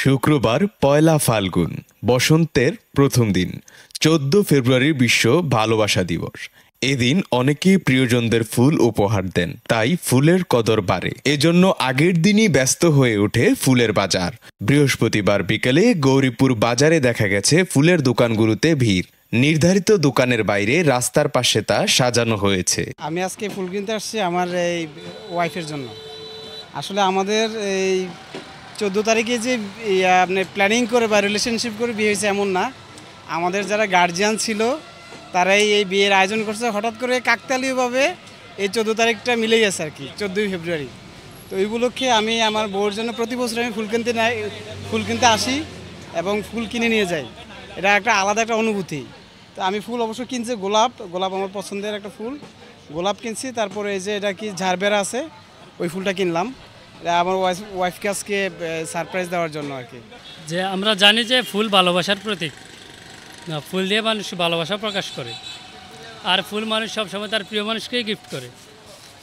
শুক্রবার পয়লা ফাল্গুন, বসন্তের প্রথম দিন। ১৪ ফেব্রুয়ারি বিশ্ব ভালোবাসা দিবস। এদিন অনেকেই প্রিয়জনদের ফুল উপহার দেন, তাই ফুলের কদর বাড়ে। এজন্য আগের দিনই ব্যস্ত হয়ে ওঠে ফুলের বাজার। বৃহস্পতিবার বিকেলে গৌরীপুর বাজারে দেখা গেছে ফুলের দোকানগুলোতে ভিড়। নির্ধারিত দোকানের বাইরে রাস্তার পাশে তা সাজানো হয়েছে। আমি আজকে ফুল কিনতে আসছি আমার এই ওয়াইফের জন্য। আসলে আমাদের এই 14 তারিখে যে আপনি প্ল্যানিং করে বা রিলেশনশিপ করে বিয়ে হয়েছে এমন না। আমাদের যারা গার্জিয়ান ছিল তারাই এই বিয়ের আয়োজন করছে। হঠাৎ করে কাকতালীয়ভাবে এই 14 তারিখটা মিলে গেছে আর কি, 14 ফেব্রুয়ারি। তো এই উপলক্ষে আমি আমার বউর জন্য প্রতি বছর আমি ফুল কিনতে আসি এবং ফুল কিনে নিয়ে যাই। এটা একটা আলাদা একটা অনুভূতি। তো আমি ফুল অবশ্য কিনছি গোলাপ আমার পছন্দের একটা ফুল। গোলাপ কিনছি, তারপরে এই যে এটা কি ঝাড়বেরা আছে ওই ফুলটা কিনলাম। এটা আমার ওয়াইফকে আজকে সারপ্রাইজ দেওয়ার জন্য আর কি। যে আমরা জানি যে ফুল ভালোবাসার প্রতীক, ফুল দিয়ে মানুষ ভালোবাসা প্রকাশ করে, আর ফুল মানুষ সবসময় তার প্রিয় মানুষকেই গিফট করে।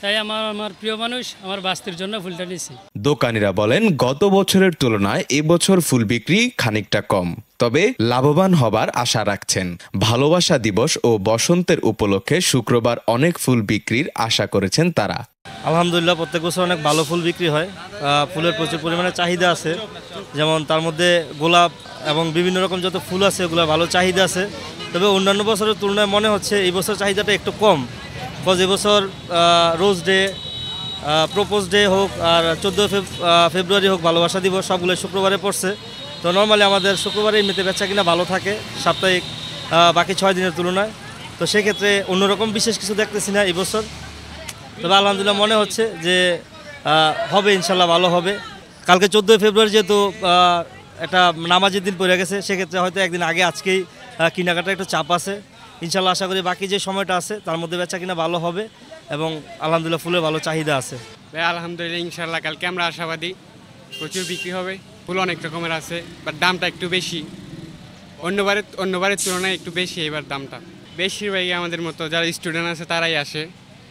তাই আমার প্রিয় মানুষ আমার বাস্তির জন্য ফুলটা নিয়েছি। দোকানিরা বলেন, গত বছরের তুলনায় এবছর ফুল বিক্রি খানিকটা কম, তবে লাভবান হবার আশা রাখছেন। ভালোবাসা দিবস ও বসন্তের উপলক্ষে শুক্রবার অনেক ফুল বিক্রির আশা করেছেন তারা। আলহামদুলিল্লাহ, প্রত্যেক বছর অনেক ভালো ফুল বিক্রি হয়। ফুলের প্রচুর পরিমাণে চাহিদা আছে, যেমন তার মধ্যে গোলাপ এবং বিভিন্ন রকম যত ফুল আছে ওগুলো ভালো চাহিদা আছে। তবে অন্যান্য বছরের তুলনায় মনে হচ্ছে এই বছর চাহিদাটা একটু কম। কজ এবছর রোজ ডে, প্রপোজ ডে হোক আর 14 ফেব্রুয়ারি হোক, ভালোবাসা দিবস সবগুলো শুক্রবারে পড়ছে। তো নর্মালি আমাদের শুক্রবারে এমনিতে বেচা কিনা ভালো থাকে সাপ্তাহিক বাকি 6 দিনের তুলনায়। তো সেক্ষেত্রে অন্যরকম বিশেষ কিছু দেখতেছি না এই বছর। তবে আলহামদুলিল্লাহ মনে হচ্ছে যে হবে, ইনশাল্লাহ ভালো হবে। কালকে 14 ফেব্রুয়ারি যেহেতু একটা নামাজের দিন পড়ে গেছে, সেক্ষেত্রে হয়তো একদিন আগে আজকেই কেনাকাটা একটু চাপ আছে। ইনশাল্লাহ আশা করি বাকি যে সময়টা আছে তার মধ্যে বেচা কিনা ভালো হবে এবং আলহামদুলিল্লাহ ফুলের ভালো চাহিদা আছে। আলহামদুলিল্লাহ ইনশাল্লাহ কালকে আমরা আশাবাদী প্রচুর বিক্রি হবে। ফুল অনেক রকমের আছে, বাট দামটা একটু বেশি, অন্যবারের তুলনায় একটু বেশি এবার দামটা। বেশিরভাগই আমাদের মতো যারা স্টুডেন্ট আছে তারাই আসে,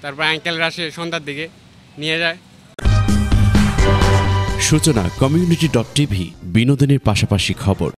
তারপর আঙ্কেলরা আসে সন্ধ্যার দিকে নিয়ে যায়। সূচনা community.tv, বিনোদনের পাশাপাশি খবর।